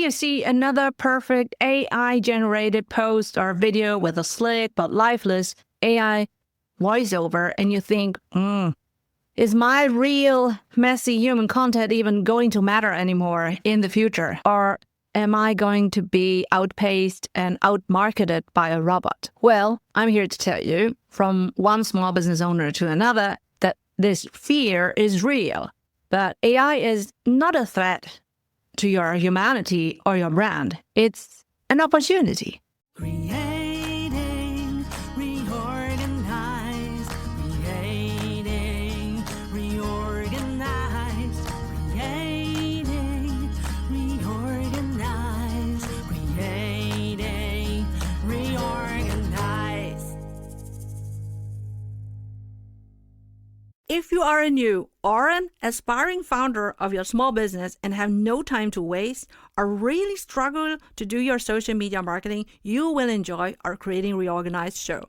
You see another perfect AI-generated post or video with a slick but lifeless AI voiceover, and you think, is my real, messy human content even going to matter anymore in the future? Or am I going to be outpaced and outmarketed by a robot? Well, I'm here to tell you, from one small business owner to another, that this fear is real. But AI is not a threat to your humanity or your brand. It's an opportunity. Creating, reorganized, creating, reorganized, creating, reorganized, creating, reorganized. If you are a new or an aspiring founder of your small business and have no time to waste or really struggle to do your social media marketing, you will enjoy our Creating Reorganized show.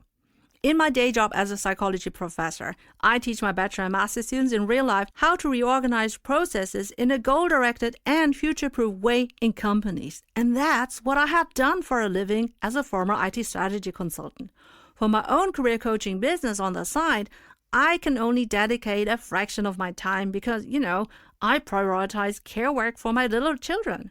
In my day job as a psychology professor, I teach my bachelor and master students in real life how to reorganize processes in a goal-directed and future-proof way in companies. And that's what I have done for a living as a former IT strategy consultant. For my own career coaching business on the side, I can only dedicate a fraction of my time because, I prioritize care work for my little children.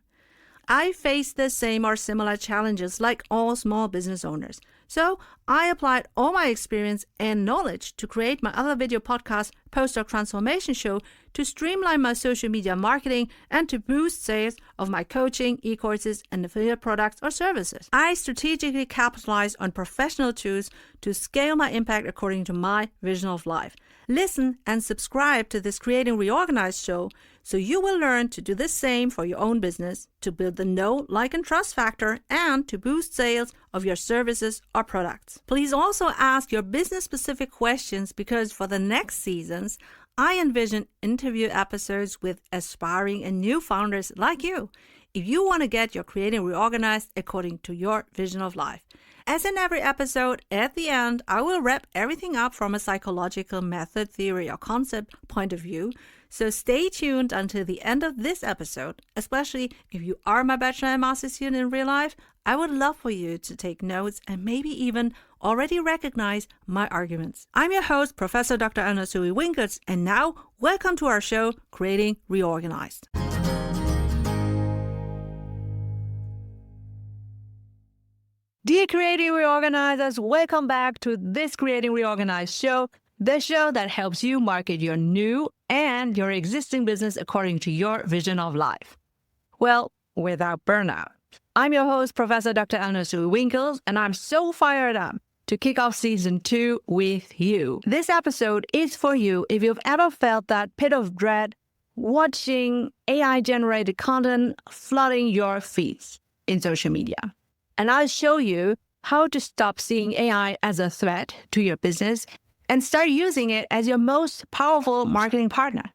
I face the same or similar challenges like all small business owners. So I applied all my experience and knowledge to create my other video podcast, Postdoc Transformation Show, to streamline my social media marketing and to boost sales of my coaching, e-courses, and affiliate products or services. I strategically capitalize on professional tools to scale my impact according to my vision of life. Listen and subscribe to this Creating Reorganized show so you will learn to do the same for your own business, to build the know, like, and trust factor, and to boost sales of your services or products. Please also ask your business-specific questions because for the next seasons, I envision interview episodes with aspiring and new founders like you if you want to get your Creating Reorganized according to your vision of life. As in every episode, at the end, I will wrap everything up from a psychological method, theory, or concept point of view. So stay tuned until the end of this episode, especially if you are my bachelor and master student in real life. I would love for you to take notes and maybe even already recognize my arguments. I'm your host, Professor Dr. Eleonore Soei-Winkels, and now welcome to our show, Creating Reorganized. Dear Creating Reorganizers, welcome back to this Creating Reorganized show, the show that helps you market your new and your existing business according to your vision of life. Well, without burnout. I'm your host, Professor Dr. Eleonore Soei-Winkels, and I'm so fired up to kick off Season 2 with you. This episode is for you if you've ever felt that pit of dread watching AI-generated content flooding your feeds in social media. And I'll show you how to stop seeing AI as a threat to your business and start using it as your most powerful marketing partner.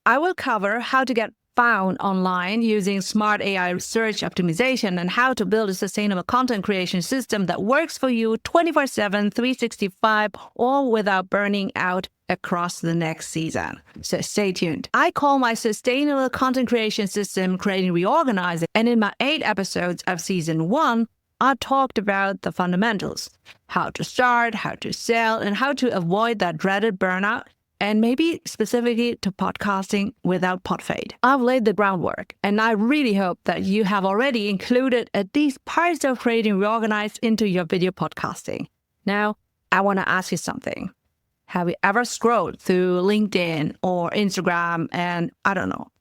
I will cover how to get found online using smart AI search optimization and how to build a sustainable content creation system that works for you 24/7, 365, all without burning out across the next season. So stay tuned. I call my sustainable content creation system Creating Reorganized, and in my 8 episodes of Season 1, I talked about the fundamentals, how to start, how to sell, and how to avoid that dreaded burnout, and maybe specifically to podcasting without podfade. I've laid the groundwork, and I really hope that you have already included at least parts of Creating Reorganized into your video podcasting. Now, I want to ask you something. Have you ever scrolled through LinkedIn or Instagram and,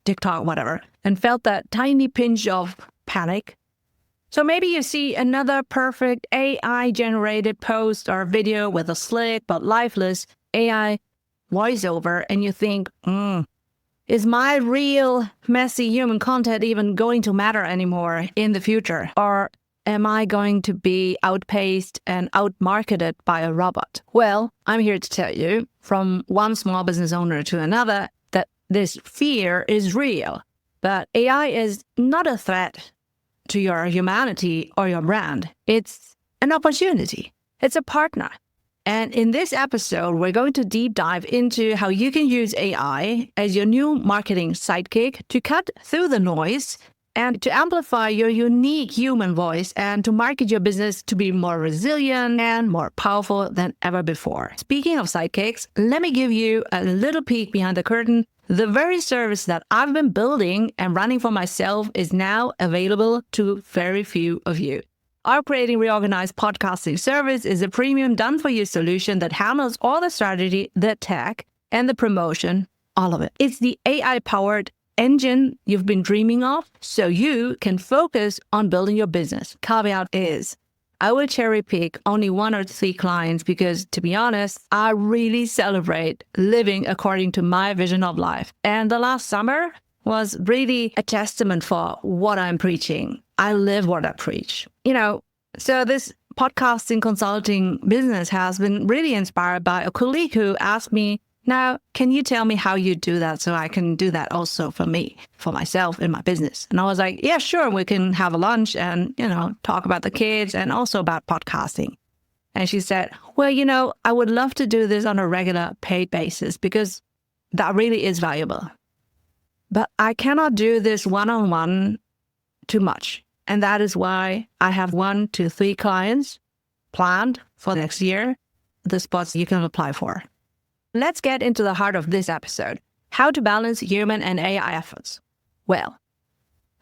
TikTok, whatever, and felt that tiny pinch of panic? So maybe you see another perfect AI-generated post or video with a slick but lifeless AI voiceover, and you think, is my real, messy human content even going to matter anymore in the future? Or am I going to be outpaced and outmarketed by a robot? Well, I'm here to tell you, from one small business owner to another, that this fear is real. But AI is not a threat to your humanity or your brand. It's an opportunity. It's a partner. And in this episode, we're going to deep dive into how you can use AI as your new marketing sidekick to cut through the noise and to amplify your unique human voice and to market your business to be more resilient and more powerful than ever before. Speaking of sidekicks, let me give you a little peek behind the curtain. The very service that I've been building and running for myself is now available to very few of you. Our Creating Reorganized podcasting service is a premium done-for-you solution that handles all the strategy, the tech, and the promotion, all of it. It's the AI-powered engine you've been dreaming of, so you can focus on building your business. Caveat is, I will cherry pick only 1 or 3 clients because, to be honest, I really celebrate living according to my vision of life. And the last summer was really a testament for what I'm preaching. I live what I preach. So this podcasting consulting business has been really inspired by a colleague who asked me, now, can you tell me how you do that so I can do that also for me, for myself in my business? And I was like, yeah, sure. We can have a lunch and, talk about the kids and also about podcasting. And she said, well, I would love to do this on a regular paid basis because that really is valuable. But I cannot do this one-on-one too much. And that is why I have 1 to 3 clients planned for next year, the spots you can apply for. Let's get into the heart of this episode, how to balance human and AI efforts. Well,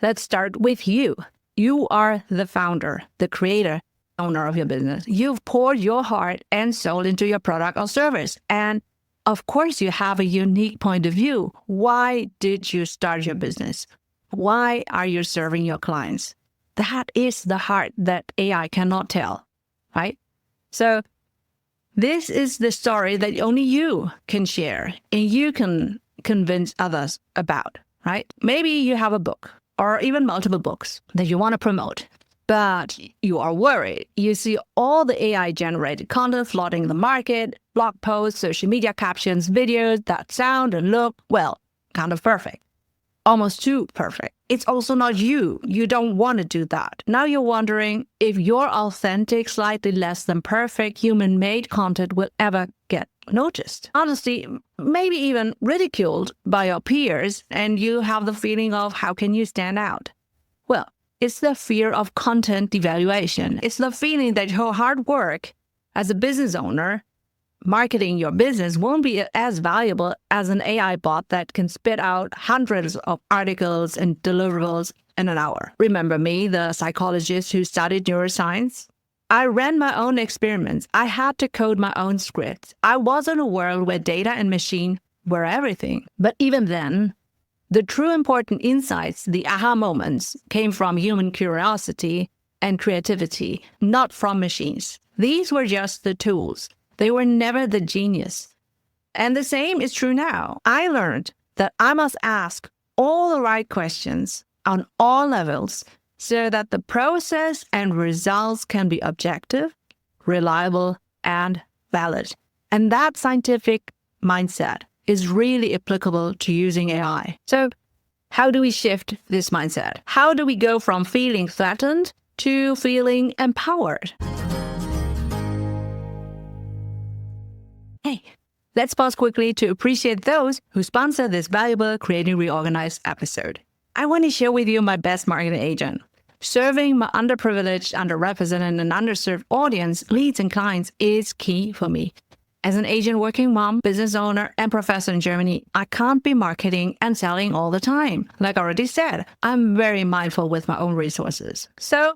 let's start with you. You are the founder, the creator, owner of your business. You've poured your heart and soul into your product or service. And of course, you have a unique point of view. Why did you start your business? Why are you serving your clients? That is the heart that AI cannot tell, right? So this is the story that only you can share and you can convince others about, right? Maybe you have a book or even multiple books that you want to promote, but you are worried. You see all the AI-generated content flooding the market, blog posts, social media captions, videos that sound and look, well, kind of perfect. Almost too perfect. It's also not you. You don't want to do that. Now you're wondering if your authentic, slightly less than perfect human-made content will ever get noticed. Honestly, maybe even ridiculed by your peers, and you have the feeling of how can you stand out? Well, it's the fear of content devaluation. It's the feeling that your hard work as a business owner marketing your business won't be as valuable as an AI bot that can spit out hundreds of articles and deliverables in an hour. Remember me, the psychologist who studied neuroscience? I ran my own experiments. I had to code my own scripts. I was in a world where data and machine were everything. But even then, the true important insights, the aha moments, came from human curiosity and creativity, not from machines. These were just the tools. They were never the genius. And the same is true now. I learned that I must ask all the right questions on all levels so that the process and results can be objective, reliable, and valid. And that scientific mindset is really applicable to using AI. So how do we shift this mindset? How do we go from feeling threatened to feeling empowered? Hey, let's pause quickly to appreciate those who sponsor this valuable Creating Reorganized episode. I want to share with you my best marketing agent. Serving my underprivileged, underrepresented, and underserved audience, leads, and clients is key for me. As an Asian working mom, business owner, and professor in Germany, I can't be marketing and selling all the time. Like I already said, I'm very mindful with my own resources. So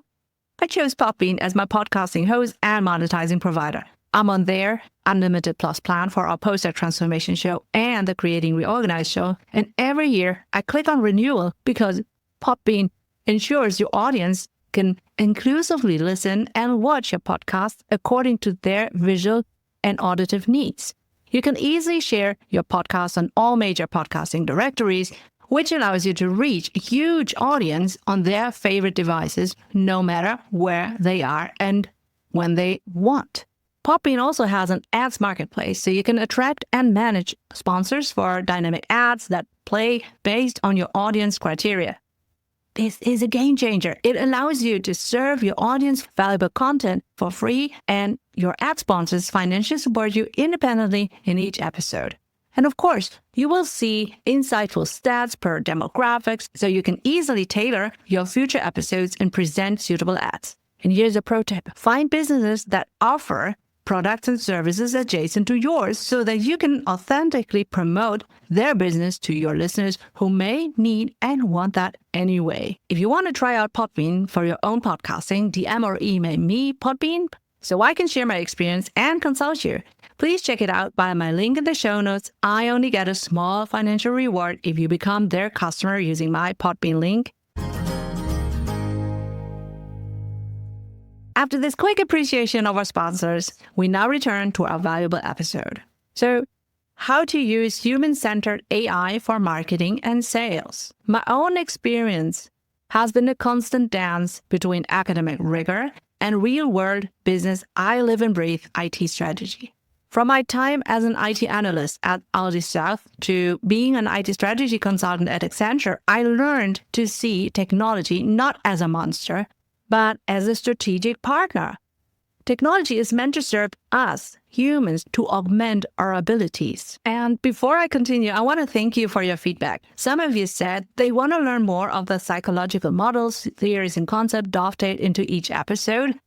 I chose Podbean as my podcasting host and monetizing provider. I'm on their Unlimited Plus plan for our post-doc transformation show and the Creating Reorganized show. And every year I click on renewal because Podbean ensures your audience can inclusively listen and watch your podcast according to their visual and auditive needs. You can easily share your podcast on all major podcasting directories, which allows you to reach a huge audience on their favorite devices, no matter where they are and when they want. Podbean also has an ads marketplace, so you can attract and manage sponsors for dynamic ads that play based on your audience criteria. This is a game changer. It allows you to serve your audience valuable content for free, and your ad sponsors financially support you independently in each episode. And of course, you will see insightful stats per demographics so you can easily tailor your future episodes and present suitable ads. And here's a pro tip. Find businesses that offer products and services adjacent to yours so that you can authentically promote their business to your listeners who may need and want that anyway. If you want to try out Podbean for your own podcasting, DM or email me, Podbean, so I can share my experience and consult you. Please check it out by my link in the show notes. I only get a small financial reward if you become their customer using my Podbean link. After this quick appreciation of our sponsors, we now return to our valuable episode. So, how to use human-centered AI for marketing and sales. My own experience has been a constant dance between academic rigor and real-world business I live and breathe IT strategy. From my time as an IT analyst at Aldi South to being an IT strategy consultant at Accenture, I learned to see technology not as a monster, but as a strategic partner. Technology is meant to serve us, humans, to augment our abilities. And before I continue, I want to thank you for your feedback. Some of you said they want to learn more of the psychological models, theories, and concepts dovetailed into each episode.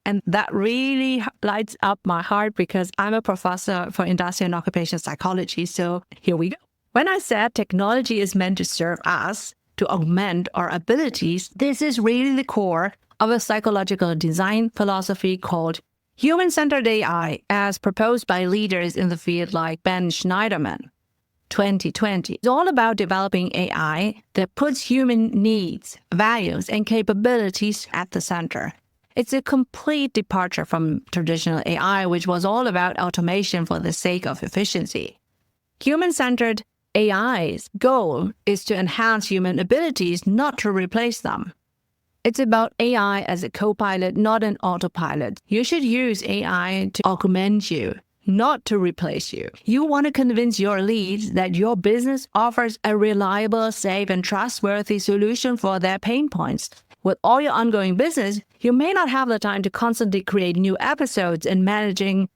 And that really lights up my heart because I'm a professor for industrial and occupational psychology. So here we go. When I said technology is meant to serve us, to augment our abilities, this is really the core of a psychological design philosophy called human-centered AI, as proposed by leaders in the field like Ben Schneiderman. 2020. It's all about developing AI that puts human needs, values, and capabilities at the center. It's a complete departure from traditional AI, which was all about automation for the sake of efficiency. Human-centered AI's goal is to enhance human abilities, not to replace them. It's about AI as a co-pilot, not an autopilot. You should use AI to augment you, not to replace you. You want to convince your leads that your business offers a reliable, safe, and trustworthy solution for their pain points. With all your ongoing business, you may not have the time to constantly create new episodes and managing,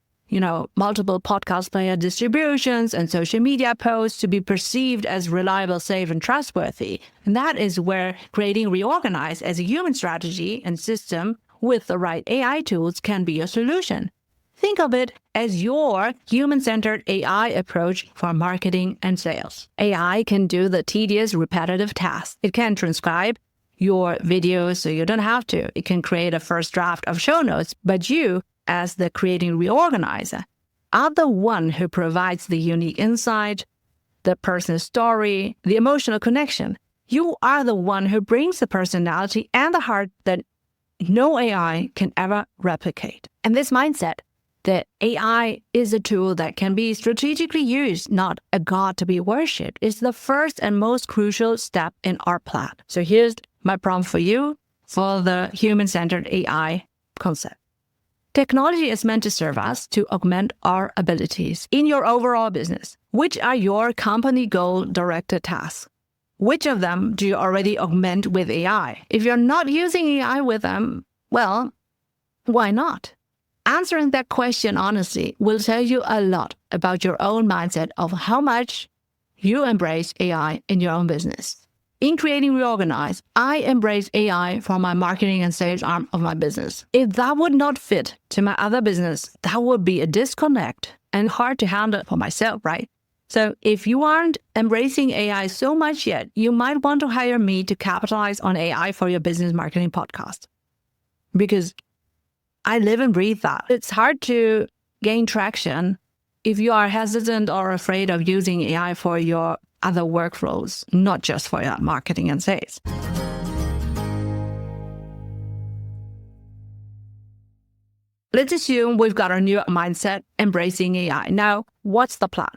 multiple podcast player distributions and social media posts to be perceived as reliable, safe, and trustworthy. And that is where Creating Reorganized as a human strategy and system with the right AI tools can be your solution. Think of it as your human-centered AI approach for marketing and sales. AI can do the tedious, repetitive tasks. It can transcribe your videos so you don't have to. It can create a first draft of show notes, but you, as the Creating Reorganizer, are the one who provides the unique insight, the personal story, the emotional connection. You are the one who brings the personality and the heart that no AI can ever replicate. And this mindset that AI is a tool that can be strategically used, not a god to be worshipped, is the first and most crucial step in our plan. So here's my prompt for you for the human-centered AI concept. Technology is meant to serve us to augment our abilities in your overall business. Which are your company goal-directed tasks? Which of them do you already augment with AI? If you're not using AI with them, well, why not? Answering that question honestly will tell you a lot about your own mindset of how much you embrace AI in your own business. In Creating Reorganized, I embrace AI for my marketing and sales arm of my business. If that would not fit to my other business, that would be a disconnect and hard to handle for myself, right? So if you aren't embracing AI so much yet, you might want to hire me to capitalize on AI for your business marketing podcast. Because I live and breathe that. It's hard to gain traction if you are hesitant or afraid of using AI for your other workflows, not just for your marketing and sales. Let's assume we've got our new mindset, embracing AI. Now, what's the plan?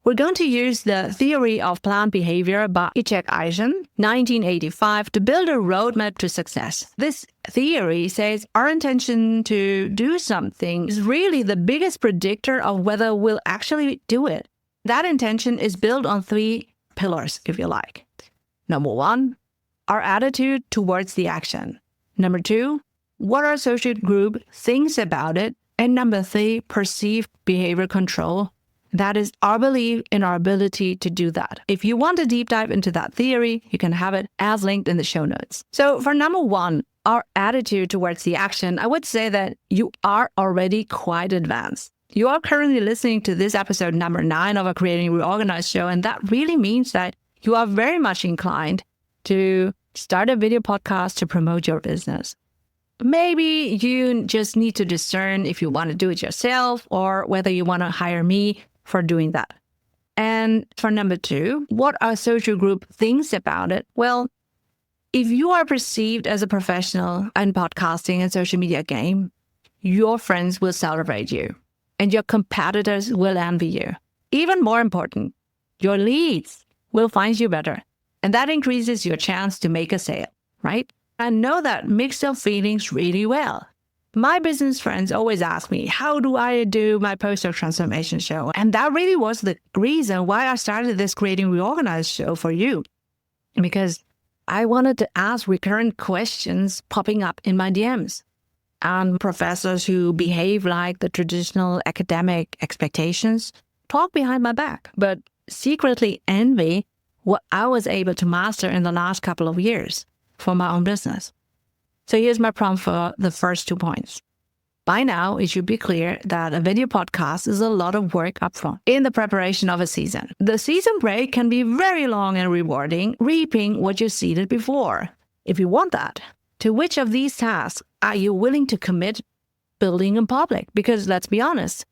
We're going to use the theory of planned behavior by Ishak Eisen, 1985, to build a roadmap to success. This theory says our intention to do something is really the biggest predictor of whether we'll actually do it. That intention is built on 3 pillars, if you like. Number 1, our attitude towards the action. Number 2, what our social group thinks about it. And number 3, perceived behavior control That is our belief in our ability to do that. If you want to deep dive into that theory, you can have it as linked in the show notes. So for number one, our attitude towards the action, I would say that you are already quite advanced. You are currently listening to this episode number 9 of a Creating Reorganized show, and that really means that you are very much inclined to start a video podcast to promote your business. Maybe you just need to discern if you want to do it yourself or whether you want to hire me for doing that. And for number 2, what our social group thinks about it? Well, if you are perceived as a professional in podcasting and social media game, your friends will celebrate you and your competitors will envy you. Even more important, your leads will find you better. And that increases your chance to make a sale, right? I know that mix of feelings really well. My business friends always ask me, how do I do my post-doc transformation show? And that really was the reason why I started this Creating Reorganized show for you. Because I wanted to ask recurrent questions popping up in my DMs. And professors who behave like the traditional academic expectations talk behind my back, but secretly envy what I was able to master in the last couple of years for my own business. So here's my prompt for the first 2 points. By now, it should be clear that a video podcast is a lot of work upfront in the preparation of a season. The season break can be very long and rewarding, reaping what you seeded before. If you want that, to which of these tasks are you willing to commit building in public? Because let's be honest,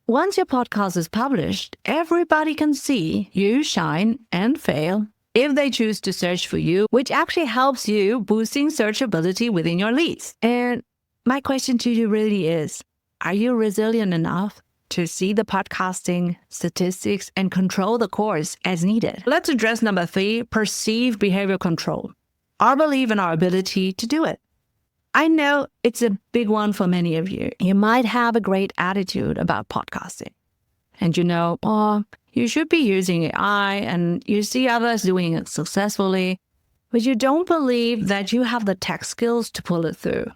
once your podcast is published, everybody can see you shine and fail if they choose to search for you, which actually helps you boosting searchability within your leads. And my question to you really is, are you resilient enough to see the podcasting statistics and control the course as needed? Let's address number 3, perceived behavior control. Our belief in our ability to do it. I know it's a big one for many of you. You might have a great attitude about podcasting. And you know, you should be using AI and you see others doing it successfully, but you don't believe that you have the tech skills to pull it through.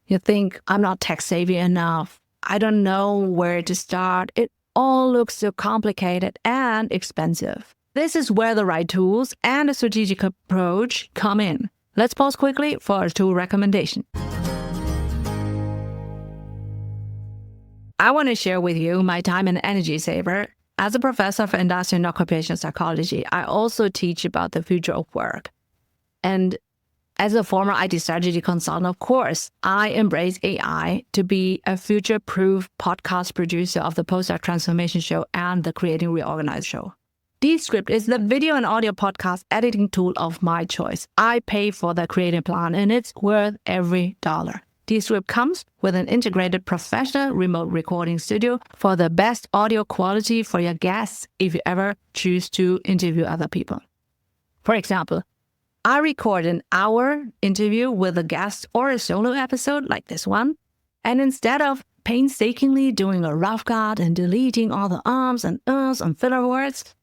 You think, I'm not tech savvy enough. I don't know where to start. It all looks so complicated and expensive. This is where the right tools and a strategic approach come in. Let's pause quickly for a tool recommendation. I want to share with you my time and energy saver. As a professor for industrial and occupational psychology, I also teach about the future of work. And as a former IT strategy consultant, of course, I embrace AI to be a future-proof podcast producer of the Post-doc Transformation Show and the Creating Reorganized Show. Descript is the video and audio podcast editing tool of my choice. I pay for the creative plan and it's worth every dollar. Descript comes with an integrated professional remote recording studio for the best audio quality for your guests if you ever choose to interview other people. For example, I record an hour interview with a guest or a solo episode like this one, and instead of painstakingly doing a rough cut and deleting all the ums and uhs and filler words,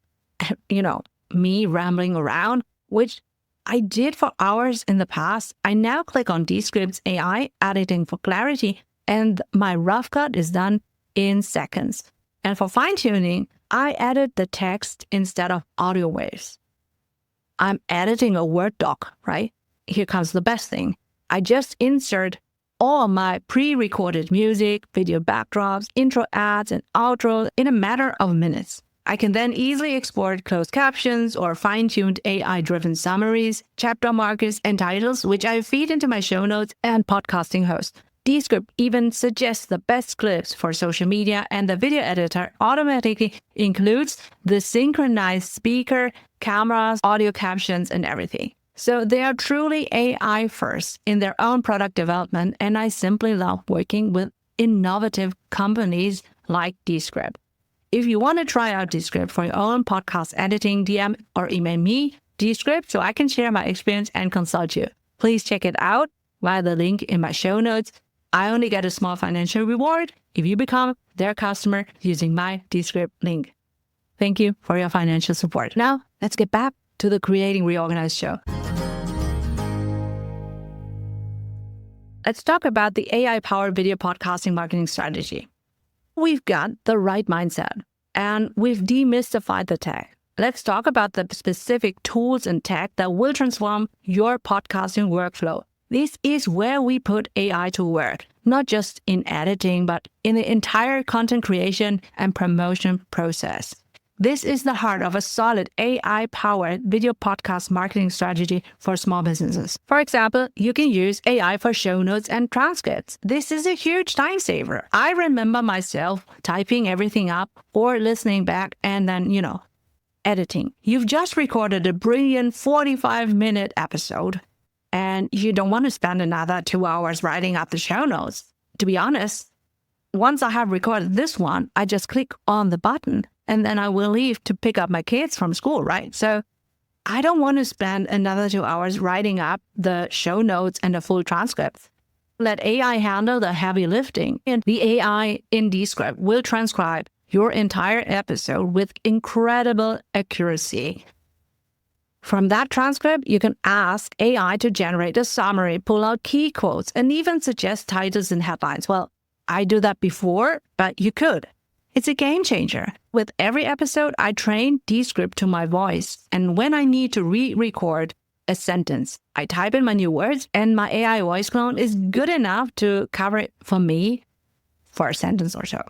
me rambling around, which I did for hours in the past, I now click on Descript's AI editing for clarity, and my rough cut is done in seconds. And for fine-tuning, I edit the text instead of audio waves. I'm editing a Word doc, right? Here comes the best thing. I just insert all my pre-recorded music, video backdrops, intro ads, and outro in a matter of minutes. I can then easily export closed captions or fine-tuned AI-driven summaries, chapter markers, and titles, which I feed into my show notes and podcasting host. Descript even suggests the best clips for social media, and the video editor automatically includes the synchronized speaker, cameras, audio captions, and everything. So they are truly AI first in their own product development, and I simply love working with innovative companies like Descript. If you want to try out Descript for your own podcast editing, DM or email me, Descript, so I can share my experience and consult you. Please check it out via the link in my show notes. I only get a small financial reward if you become their customer using my Descript link. Thank you for your financial support. Now, let's get back to the Creating Reorganized show. Let's talk about the AI-powered video podcasting marketing strategy. we've got the right mindset and we've demystified the tech, let's talk about the specific tools and tech that will transform your podcasting workflow. This is where we put AI to work, not just in editing, but in the entire content creation and promotion process. This is the heart of a solid AI-powered video podcast marketing strategy for small businesses. For example, you can use AI for show notes and transcripts. This is a huge time saver. I remember myself typing everything up or listening back and then, editing. You've just recorded a brilliant 45-minute episode and you don't want to spend another 2 hours writing up the show notes. To be honest, once I have recorded this one, I just click on the button and then I will leave to pick up my kids from school, right? So I don't want to spend another 2 hours writing up the show notes and the full transcripts. Let AI handle the heavy lifting, and the AI in Descript will transcribe your entire episode with incredible accuracy. From that transcript, you can ask AI to generate a summary, pull out key quotes, and even suggest titles and headlines. Well, I do that before, but you could. It's a game changer. With every episode, I train Descript to my voice. And when I need to re-record a sentence, I type in my new words and my AI voice clone is good enough to cover it for me for a sentence or so,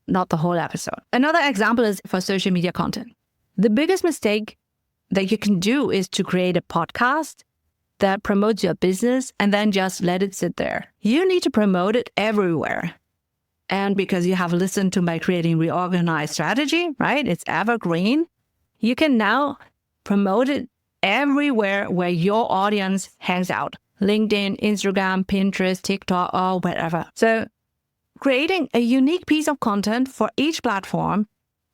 not the whole episode. Another example is for social media content. The biggest mistake that you can do is to create a podcast that promotes your business and then just let it sit there. You need to promote it everywhere. And because you have listened to my Creating Reorganized strategy, right? It's evergreen. You can now promote it everywhere where your audience hangs out. LinkedIn, Instagram, Pinterest, TikTok, or whatever. So creating a unique piece of content for each platform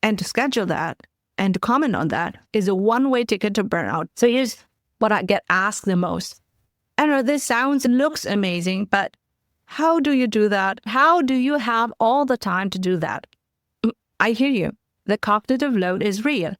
and to schedule that and to comment on that is a one-way ticket to burnout. So here's what I get asked the most. I know this sounds and looks amazing, but how do you do that? How do you have all the time to do that? I hear you. The cognitive load is real.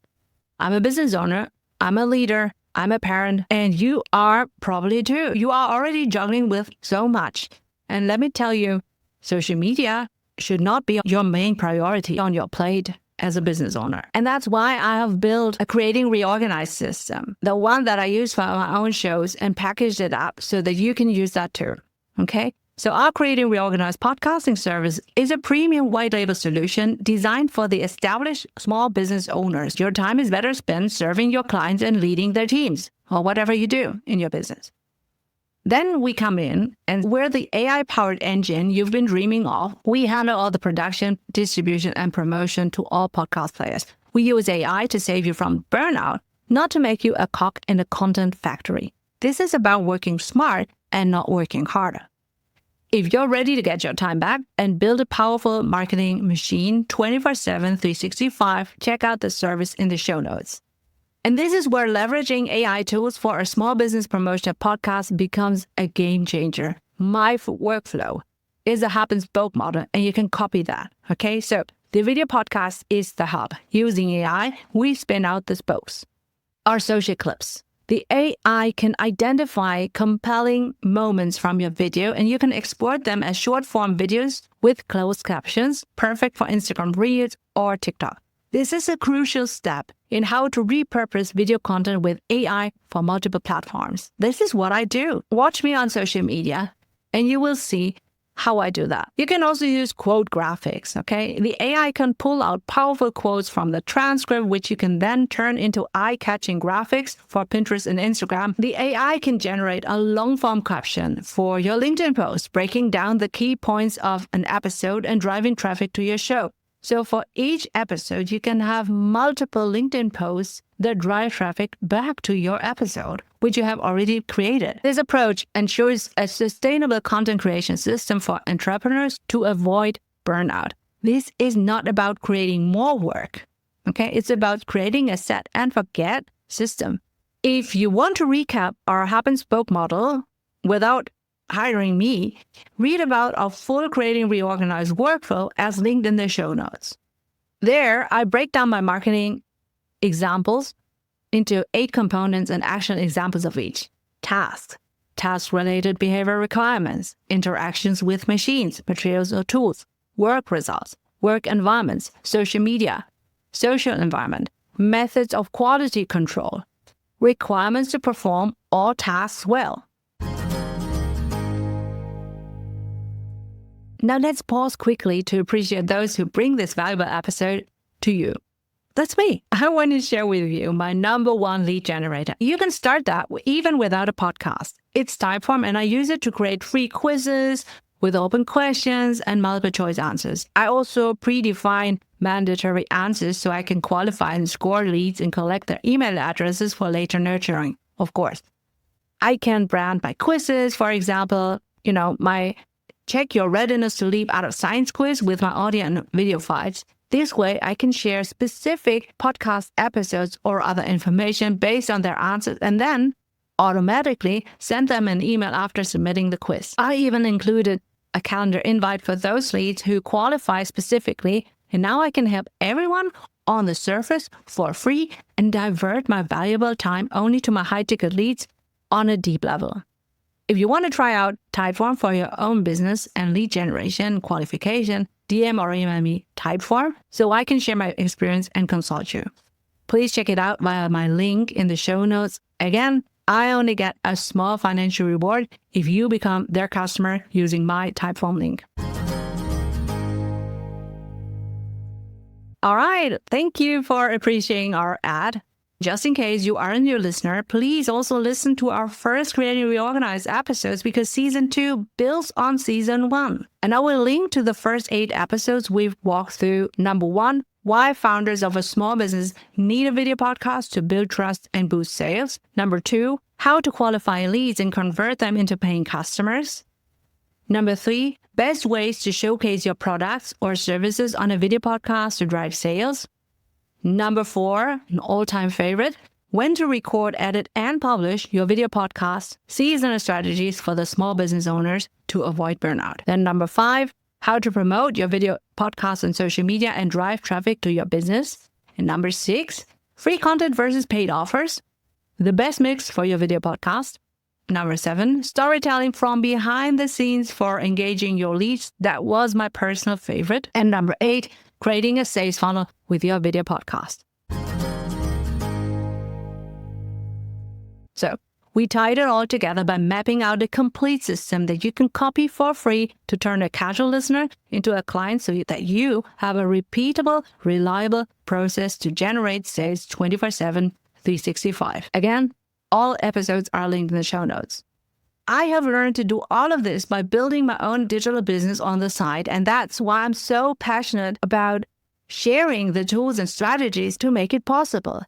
I'm a business owner. I'm a leader. I'm a parent. And you are probably too. You are already juggling with so much. And let me tell you, social media should not be your main priority on your plate as a business owner. And that's why I have built a Creating Reorganized system, the one that I use for my own shows, and packaged it up so that you can use that too. Okay? So our Creating Reorganized podcasting service is a premium white label solution designed for the established small business owners. Your time is better spent serving your clients and leading their teams, or whatever you do in your business. Then we come in, and we're the AI-powered engine you've been dreaming of. We handle all the production, distribution, and promotion to all podcast players. We use AI to save you from burnout, not to make you a cog in a content factory. This is about working smart and not working harder. If you're ready to get your time back and build a powerful marketing machine 24/7, 365, check out the service in the show notes. And this is where leveraging AI tools for a small business promotion podcast becomes a game changer. My workflow is a hub and spoke model, and you can copy that. Okay, so the video podcast is the hub. Using AI, we spin out the spokes. Our social clips. The AI can identify compelling moments from your video, and you can export them as short-form videos with closed captions, perfect for Instagram Reels or TikTok. This is a crucial step in how to repurpose video content with AI for multiple platforms. This is what I do. Watch me on social media, and you will see how I do that. You can also use quote graphics, okay? The AI can pull out powerful quotes from the transcript, which you can then turn into eye-catching graphics for Pinterest and Instagram. The AI can generate a long-form caption for your LinkedIn post, breaking down the key points of an episode and driving traffic to your show. So for each episode, you can have multiple LinkedIn posts that drive traffic back to your episode, which you have already created. This approach ensures a sustainable content creation system for entrepreneurs to avoid burnout. This is not about creating more work, okay? It's about creating a set and forget system. If you want to recap our hub and spoke model without hiring me, read about our full Creating Reorganized workflow as linked in the show notes. There, I break down my marketing examples into 8 components and action examples of each. Tasks, task-related behavior requirements, interactions with machines, materials or tools, work results, work environments, social media, social environment, methods of quality control, requirements to perform all tasks well. Now let's pause quickly to appreciate those who bring this valuable episode to you. That's me. I want to share with you my number one lead generator. You can start that even without a podcast. It's Typeform, and I use it to create free quizzes with open questions and multiple choice answers. I also predefine mandatory answers so I can qualify and score leads and collect their email addresses for later nurturing, of course. I can brand my quizzes, for example, my Check Your Readiness to Leap Out of Science quiz with my audio and video files. This way, I can share specific podcast episodes or other information based on their answers and then automatically send them an email after submitting the quiz. I even included a calendar invite for those leads who qualify specifically, and now I can help everyone on the surface for free and divert my valuable time only to my high-ticket leads on a deep level. If you want to try out Typeform for your own business and lead generation qualification, DM or email me Typeform so I can share my experience and consult you. Please check it out via my link in the show notes. Again, I only get a small financial reward if you become their customer using my Typeform link. All right, thank you for appreciating our ad. Just in case you are a new listener, please also listen to our first Creating Reorganized episodes because Season 2 builds on Season 1. And I will link to the first 8 episodes we've walked through. Number 1, why founders of a small business need a video podcast to build trust and boost sales. Number 2, how to qualify leads and convert them into paying customers. Number 3, best ways to showcase your products or services on a video podcast to drive sales. Number 4, an all-time favorite, when to record, edit, and publish your video podcast, seasonal strategies for the small business owners to avoid burnout. Then number 5, how to promote your video podcast on social media and drive traffic to your business. And number 6, free content versus paid offers, the best mix for your video podcast. Number 7, storytelling from behind the scenes for engaging your leads. That was my personal favorite. And number 8, creating a sales funnel with your video podcast. So we tied it all together by mapping out a complete system that you can copy for free to turn a casual listener into a client so that you have a repeatable, reliable process to generate sales 24/7, 365. Again, all episodes are linked in the show notes. I have learned to do all of this by building my own digital business on the side, and that's why I'm so passionate about sharing the tools and strategies to make it possible.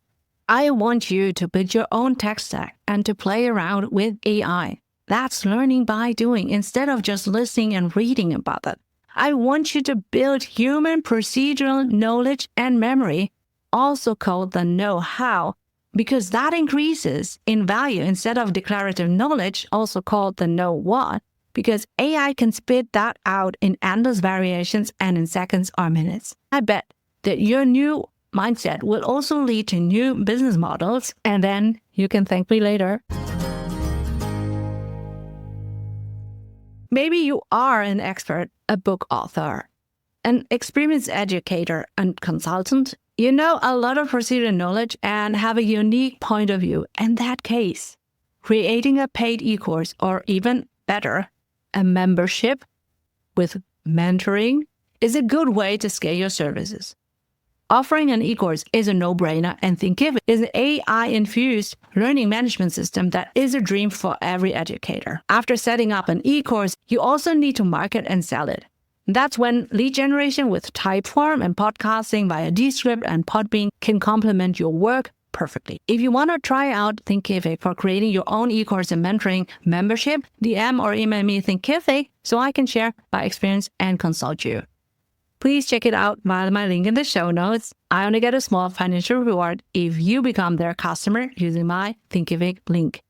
I want you to build your own tech stack and to play around with AI. That's learning by doing instead of just listening and reading about it. I want you to build human procedural knowledge and memory, also called the know-how, because that increases in value instead of declarative knowledge, also called the know what, because AI can spit that out in endless variations and in seconds or minutes. I bet that your new mindset will also lead to new business models, and then you can thank me later. Maybe you are an expert, a book author, an experienced educator and consultant. You know a lot of procedural knowledge and have a unique point of view. In that case, creating a paid e-course or even better, a membership with mentoring is a good way to scale your services. Offering an e-course is a no-brainer, and Thinkific is an AI-infused learning management system that is a dream for every educator. After setting up an e-course, you also need to market and sell it. That's when lead generation with Typeform and podcasting via Descript and Podbean can complement your work perfectly. If you want to try out Thinkific for creating your own e-course and mentoring membership, DM or email me Thinkific so I can share my experience and consult you. Please check it out via my link in the show notes. I only get a small financial reward if you become their customer using my Thinkific link.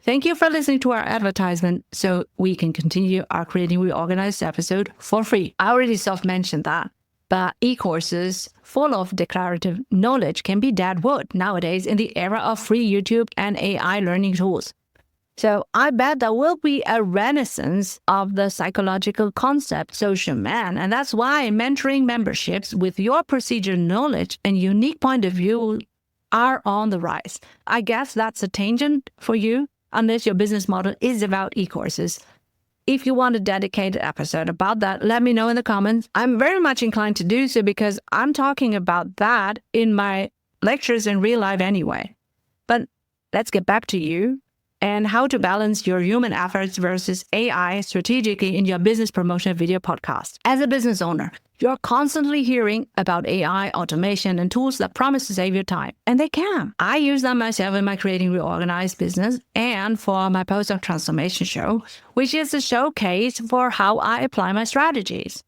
Thank you for listening to our advertisement so we can continue our Creating Reorganized episode for free. I already self-mentioned that, but e-courses full of declarative knowledge can be dead wood nowadays in the era of free YouTube and AI learning tools. So I bet there will be a renaissance of the psychological concept social man. And that's why mentoring memberships with your procedure knowledge and unique point of view are on the rise. I guess that's a tangent for you, unless your business model is about e-courses. If you want a dedicated episode about that, let me know in the comments. I'm very much inclined to do so because I'm talking about that in my lectures in real life anyway. But let's get back to you and how to balance your human efforts versus AI strategically in your business promotion video podcast. As a business owner, you're constantly hearing about AI, automation, and tools that promise to save your time. And they can. I use them myself in my Creating Reorganized business and for my postdoc transformation show, which is a showcase for how I apply my strategies.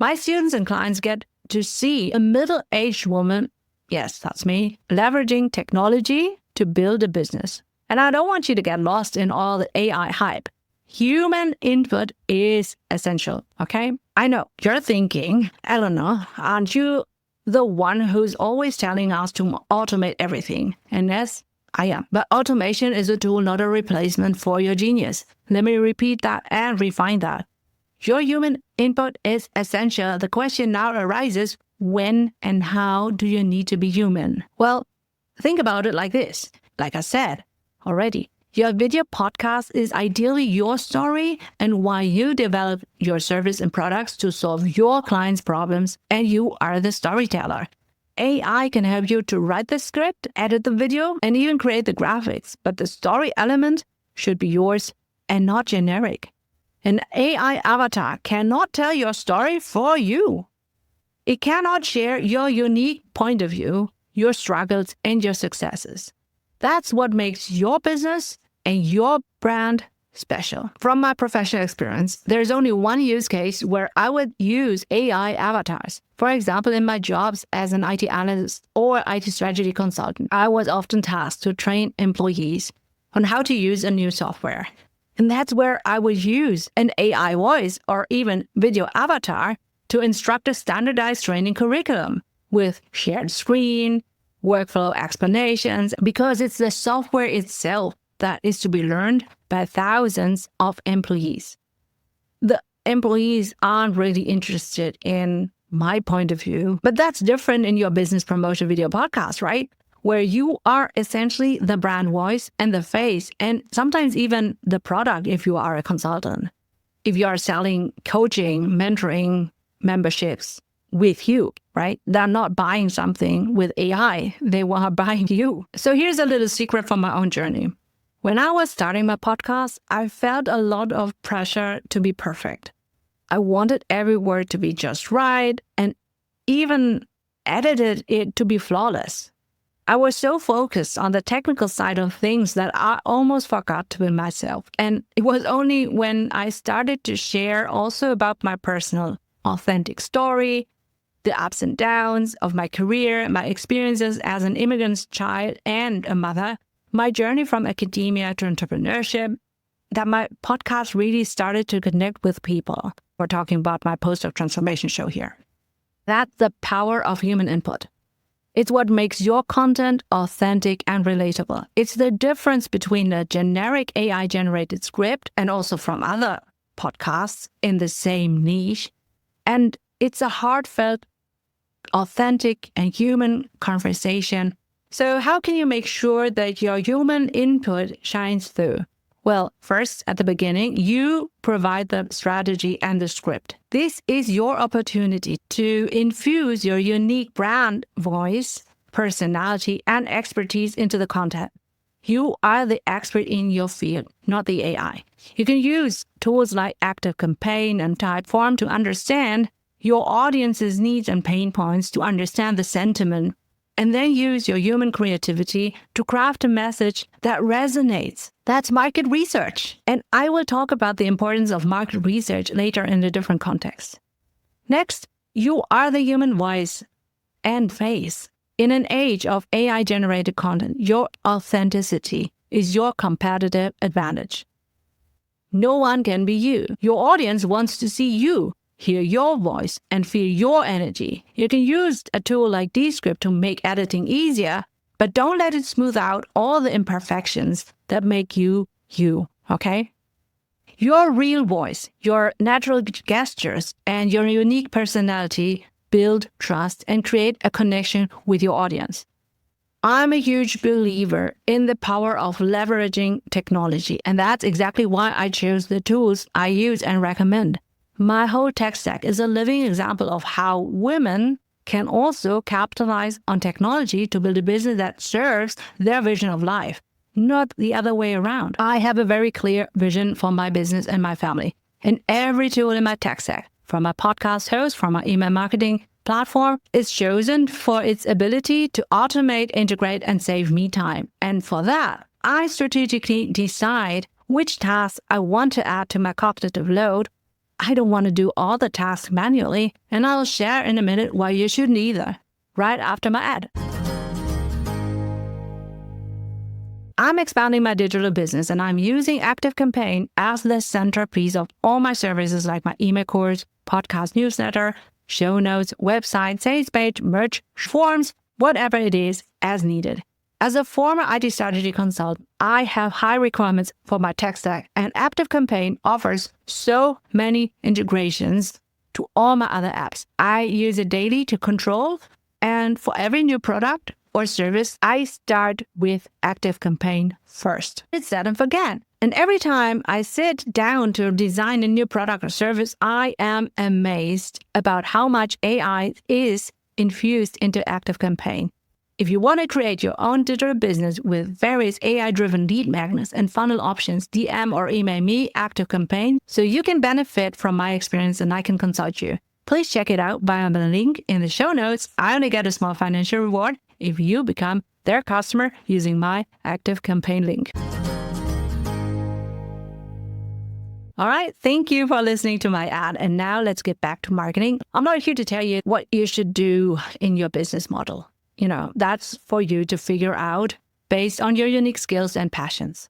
My students and clients get to see a middle-aged woman, yes, that's me, leveraging technology to build a business. And I don't want you to get lost in all the AI hype. Human input is essential, okay? I know you're thinking, Eleanor, aren't you the one who's always telling us to automate everything? And yes, I am. But automation is a tool, not a replacement for your genius. Let me repeat that and refine that. Your human input is essential. The question now arises, when and how do you need to be human? Well, think about it like this. Like I said already, your video podcast is ideally your story and why you develop your service and products to solve your clients' problems, and you are the storyteller. AI can help you to write the script, edit the video, and even create the graphics, but the story element should be yours and not generic. An AI avatar cannot tell your story for you. It cannot share your unique point of view, your struggles, and your successes. That's what makes your business and your brand special. From my professional experience, there's only one use case where I would use AI avatars. For example, in my jobs as an IT analyst or IT strategy consultant, I was often tasked to train employees on how to use a new software. And that's where I would use an AI voice or even video avatar to instruct a standardized training curriculum with shared screen, workflow explanations, because it's the software itself that is to be learned by thousands of employees. The employees aren't really interested in my point of view, but that's different in your business promotion video podcast, right? Where you are essentially the brand voice and the face, and sometimes even the product if you are a consultant. If you are selling coaching, mentoring, memberships with you, right? They're not buying something with AI. They are buying you. So here's a little secret from my own journey. When I was starting my podcast, I felt a lot of pressure to be perfect. I wanted every word to be just right and even edited it to be flawless. I was so focused on the technical side of things that I almost forgot to be myself. And it was only when I started to share also about my personal, authentic story, the ups and downs of my career, my experiences as an immigrant child and a mother, my journey from academia to entrepreneurship, that my podcast really started to connect with people. We're talking about my postdoc transformation show here. That's the power of human input. It's what makes your content authentic and relatable. It's the difference between a generic AI-generated script and also from other podcasts in the same niche. And it's a heartfelt, authentic, and human conversation. So how can you make sure that your human input shines through? Well, first, at the beginning, you provide the strategy and the script. This is your opportunity to infuse your unique brand voice, personality, and expertise into the content. You are the expert in your field, not the AI. You can use tools like ActiveCampaign and Typeform to understand your audience's needs and pain points, to understand the sentiment, and then use your human creativity to craft a message that resonates. That's market research. And I will talk about the importance of market research later in a different context. Next, you are the human voice and face. In an age of AI-generated content, your authenticity is your competitive advantage. No one can be you. Your audience wants to see you, hear your voice, and feel your energy. You can use a tool like Descript to make editing easier, but don't let it smooth out all the imperfections that make you, you. okay? Your real voice, your natural gestures, and your unique personality build trust and create a connection with your audience. I'm a huge believer in the power of leveraging technology, and that's exactly why I chose the tools I use and recommend. My whole tech stack is a living example of how women can also capitalize on technology to build a business that serves their vision of life, not the other way around. I have a very clear vision for my business and my family, and every tool in my tech stack, from my podcast host, from my email marketing platform, is chosen for its ability to automate, integrate, and save me time. And for that, I strategically decide which tasks I want to add to my cognitive load. I don't want to do all the tasks manually, and I'll share in a minute why you shouldn't either, right after my ad. I'm expanding my digital business, and I'm using ActiveCampaign as the centerpiece of all my services like my email course, podcast newsletter, show notes, website, sales page, merch, forms, whatever it is, as needed. As a former IT strategy consultant, I have high requirements for my tech stack, and ActiveCampaign offers so many integrations to all my other apps. I use it daily to control, and for every new product or service, I start with ActiveCampaign first. It's set and forget. And every time I sit down to design a new product or service, I am amazed about how much AI is infused into ActiveCampaign. If you want to create your own digital business with various AI-driven lead magnets and funnel options, DM or email me ActiveCampaign so you can benefit from my experience and I can consult you. Please check it out via the link in the show notes. I only get a small financial reward if you become their customer using my ActiveCampaign link. All right, thank you for listening to my ad. And now let's get back to marketing. I'm not here to tell you what you should do in your business model. That's for you to figure out based on your unique skills and passions.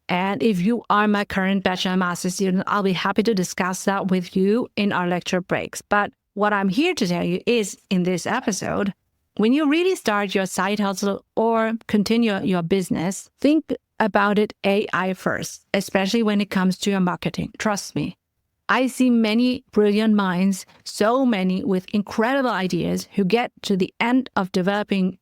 And if you are my current bachelor and master student, I'll be happy to discuss that with you in our lecture breaks. But what I'm here to tell you is, in this episode, when you really start your side hustle or continue your business, think about it AI first, especially when it comes to your marketing. Trust me. I see many brilliant minds, so many with incredible ideas, who get to the end of developing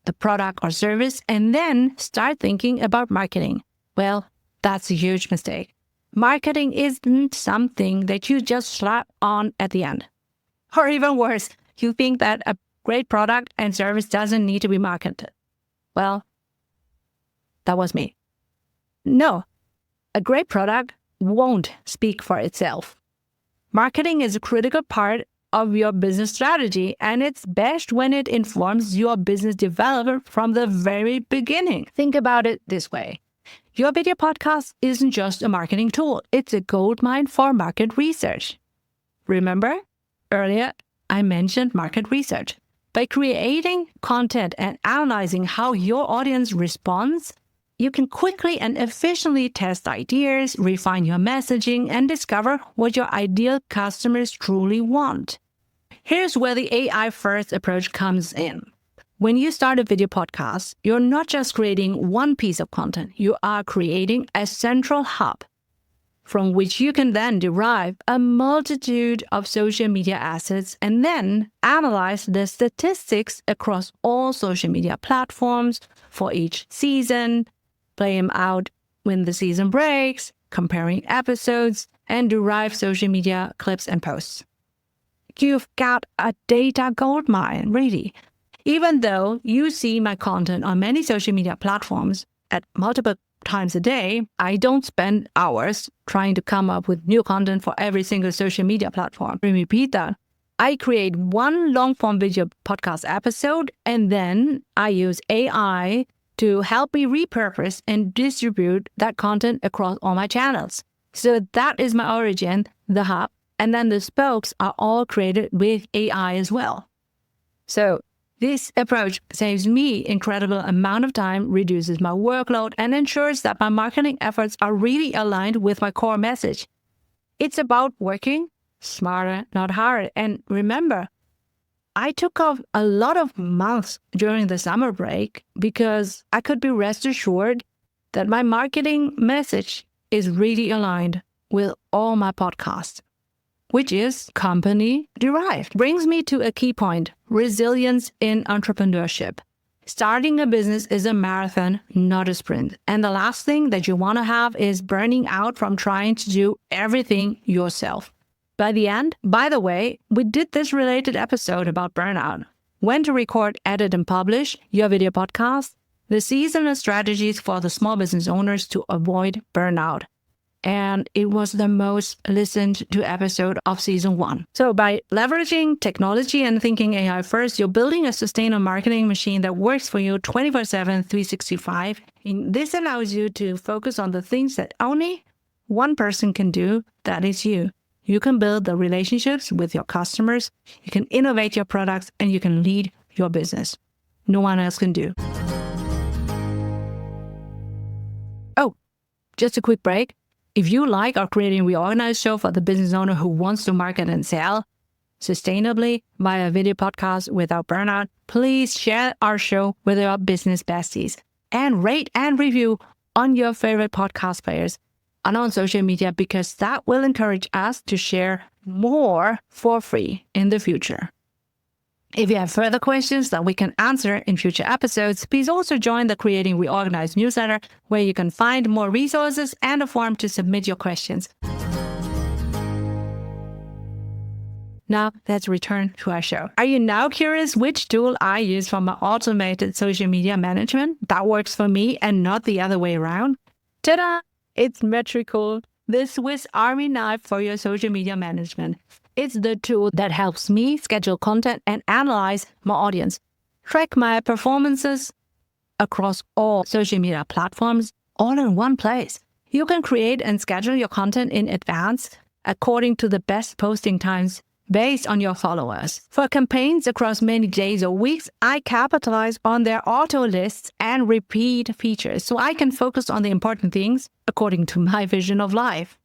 the product or service and then start thinking about marketing. Well, that's a huge mistake. Marketing isn't something that you just slap on at the end. Or even worse, you think that a great product and service doesn't need to be marketed. Well, that was me. No, a great product won't speak for itself. Marketing is a critical part of your business strategy, and it's best when it informs your business development from the very beginning. Think about it this way. Your video podcast isn't just a marketing tool. It's a goldmine for market research. Remember, earlier I mentioned market research. By creating content and analyzing how your audience responds, you can quickly and efficiently test ideas, refine your messaging, and discover what your ideal customers truly want. Here's where the AI-first approach comes in. When you start a video podcast, you're not just creating one piece of content, you are creating a central hub from which you can then derive a multitude of social media assets and then analyze the statistics across all social media platforms for each season, play them out when the season breaks, comparing episodes, and derive social media clips and posts. You've got a data goldmine, really. Even though you see my content on many social media platforms at multiple times a day, I don't spend hours trying to come up with new content for every single social media platform. Let me repeat that. I create one long-form video podcast episode, and then I use AI to help me repurpose and distribute that content across all my channels. So that is my origin, the hub, and then the spokes are all created with AI as well. So this approach saves me incredible amount of time, reduces my workload, and ensures that my marketing efforts are really aligned with my core message. It's about working smarter, not harder. And remember, I took off a lot of months during the summer break because I could be rest assured that my marketing message is really aligned with all my podcasts, which is company derived. Brings me to a key point: resilience in entrepreneurship. Starting a business is a marathon, not a sprint. And the last thing that you want to have is burning out from trying to do everything yourself. By the end, by the way, we did this related episode about burnout. When to record, edit, and publish your video podcast, the seasonal strategies for the small business owners to avoid burnout. And it was the most listened to episode of season 1. So by leveraging technology and thinking AI first, you're building a sustainable marketing machine that works for you 24/7, 365. And this allows you to focus on the things that only one person can do, that is you. You can build the relationships with your customers, you can innovate your products, and you can lead your business. No one else can do. Oh, just a quick break. If you like our Creating Reorganized show for the business owner who wants to market and sell sustainably via video podcast without burnout, please share our show with your business besties and rate and review on your favorite podcast players and on social media, because that will encourage us to share more for free in the future. If you have further questions that we can answer in future episodes, please also join the Creating Reorganized newsletter, where you can find more resources and a form to submit your questions. Now, let's return to our show. Are you now curious which tool I use for my automated social media management that works for me and not the other way around? Ta-da! It's Metricool, the Swiss Army knife for your social media management. It's the tool that helps me schedule content and analyze my audience, track my performances across all social media platforms, all in one place. You can create and schedule your content in advance according to the best posting times based on your followers. For campaigns across many days or weeks, I capitalize on their auto lists and repeat features so I can focus on the important things according to my vision of life.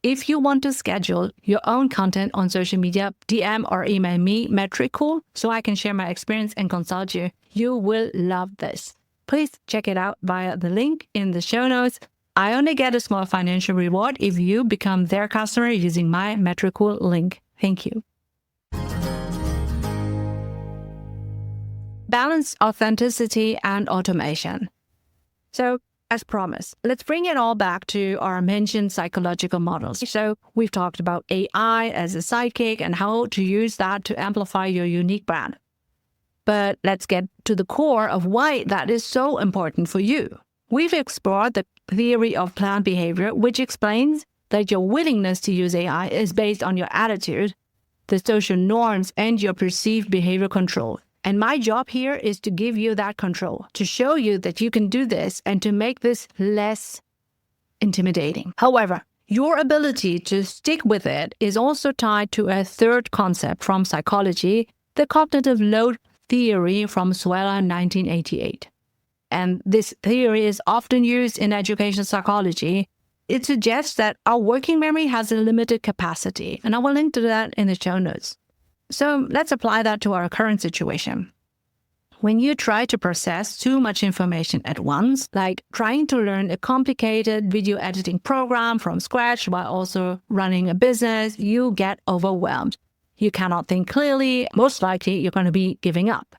If you want to schedule your own content on social media, DM or email me, Metricool, so I can share my experience and consult you. You will love this. Please check it out via the link in the show notes. I only get a small financial reward if you become their customer using my Metricool link. Thank you. Balance authenticity and automation. So, as promised, let's bring it all back to our mentioned psychological models. So we've talked about AI as a sidekick and how to use that to amplify your unique brand. But let's get to the core of why that is so important for you. We've explored the theory of planned behavior, which explains that your willingness to use AI is based on your attitude, the social norms, and your perceived behavior control. And my job here is to give you that control, to show you that you can do this and to make this less intimidating. However, your ability to stick with it is also tied to a third concept from psychology, the cognitive load theory from Suella 1988. And this theory is often used in education psychology. It suggests that our working memory has a limited capacity, and I will link to that in the show notes. So let's apply that to our current situation. When you try to process too much information at once, like trying to learn a complicated video editing program from scratch while also running a business, you get overwhelmed. You cannot think clearly. Most likely, you're going to be giving up.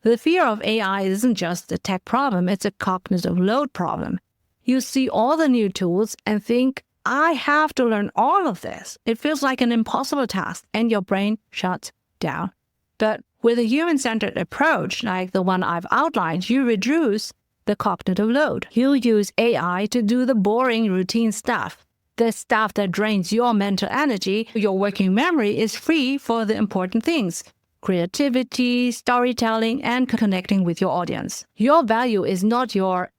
The fear of AI isn't just a tech problem, it's a cognitive load problem. You see all the new tools and think, I have to learn all of this. It feels like an impossible task, and your brain shuts down. But with a human-centered approach, like the one I've outlined, you reduce the cognitive load. You use AI to do the boring, routine stuff, the stuff that drains your mental energy. Your working memory is free for the important things: creativity, storytelling, and connecting with your audience. Your value is not your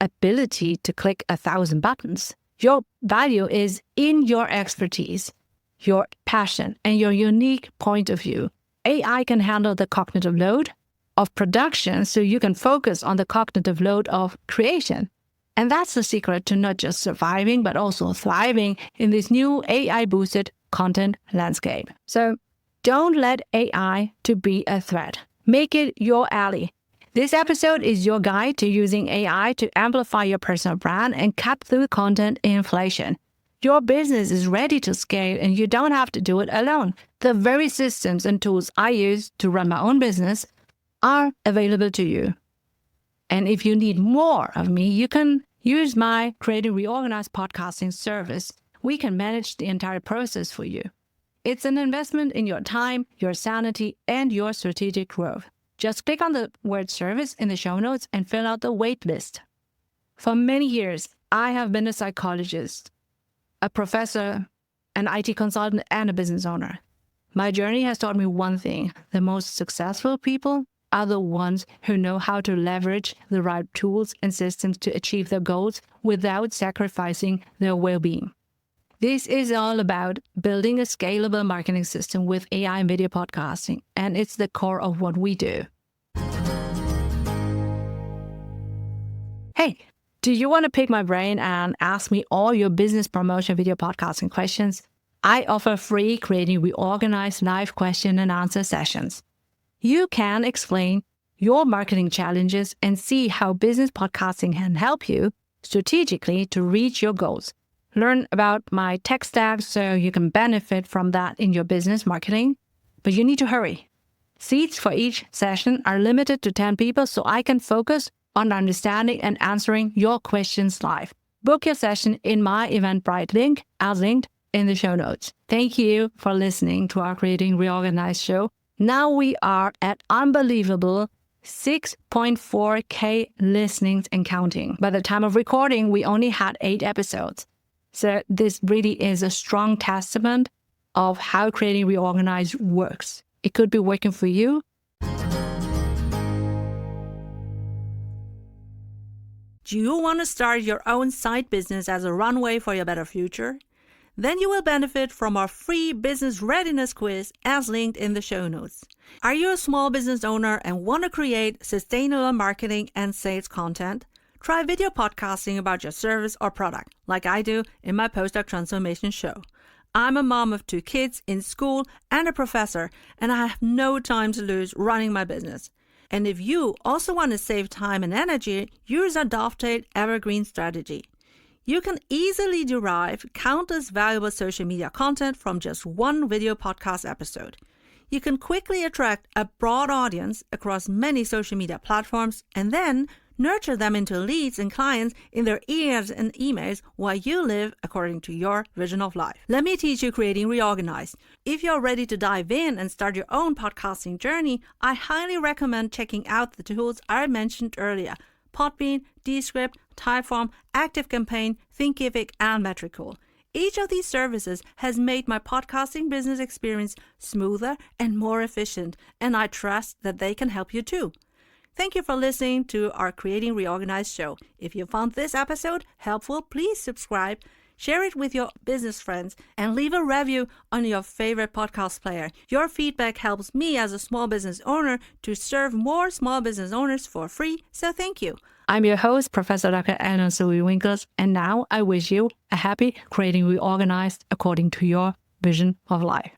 ability to click 1,000 buttons. Your value is in your expertise, your passion, and your unique point of view. AI can handle the cognitive load of production so you can focus on the cognitive load of creation. And that's the secret to not just surviving, but also thriving in this new AI-boosted content landscape. So don't let AI to be a threat. Make it your ally. This episode is your guide to using AI to amplify your personal brand and cut through content inflation. Your business is ready to scale and you don't have to do it alone. The very systems and tools I use to run my own business are available to you. And if you need more of me, you can use my Creating Reorganized podcasting service. We can manage the entire process for you. It's an investment in your time, your sanity, and your strategic growth. Just click on the word service in the show notes and fill out the wait list. For many years, I have been a psychologist, a professor, an IT consultant, and a business owner. My journey has taught me one thing: the most successful people are the ones who know how to leverage the right tools and systems to achieve their goals without sacrificing their well-being. This is all about building a scalable marketing system with AI and video podcasting, and it's the core of what we do. Hey, do you want to pick my brain and ask me all your business promotion video podcasting questions? I offer free Creating Reorganized live question and answer sessions. You can explain your marketing challenges and see how business podcasting can help you strategically to reach your goals. Learn about my tech stack so you can benefit from that in your business marketing. But you need to hurry. Seats for each session are limited to 10 people so I can focus on understanding and answering your questions live. Book your session in my Eventbrite link as linked in the show notes. Thank you for listening to our Creating Reorganized show. Now we are at unbelievable 6.4K listenings and counting. By the time of recording, we only had 8 episodes. So this really is a strong testament of how Creating Reorganized works. It could be working for you. Do you want to start your own side business as a runway for your better future? Then you will benefit from our free business readiness quiz as linked in the show notes. Are you a small business owner and want to create sustainable marketing and sales content? Try video podcasting about your service or product, like I do in my postdoc transformation show. I'm a mom of 2 kids in school and a professor, and I have no time to lose running my business. And if you also want to save time and energy, use our Dovetail Evergreen strategy. You can easily derive countless valuable social media content from just one video podcast episode. You can quickly attract a broad audience across many social media platforms and then nurture them into leads and clients in their ears and emails while you live according to your vision of life. Let me teach you Creating Reorganized. If you're ready to dive in and start your own podcasting journey, I highly recommend checking out the tools I mentioned earlier: Podbean, Descript, Typeform, ActiveCampaign, Thinkific, and Metricool. Each of these services has made my podcasting business experience smoother and more efficient, and I trust that they can help you too. Thank you for listening to our Creating Reorganized show. If you found this episode helpful, please subscribe, share it with your business friends, and leave a review on your favorite podcast player. Your feedback helps me as a small business owner to serve more small business owners for free, so thank you. I'm your host, Professor Dr. Eleonore Soei-Winkels, and now I wish you a happy Creating Reorganized according to your vision of life.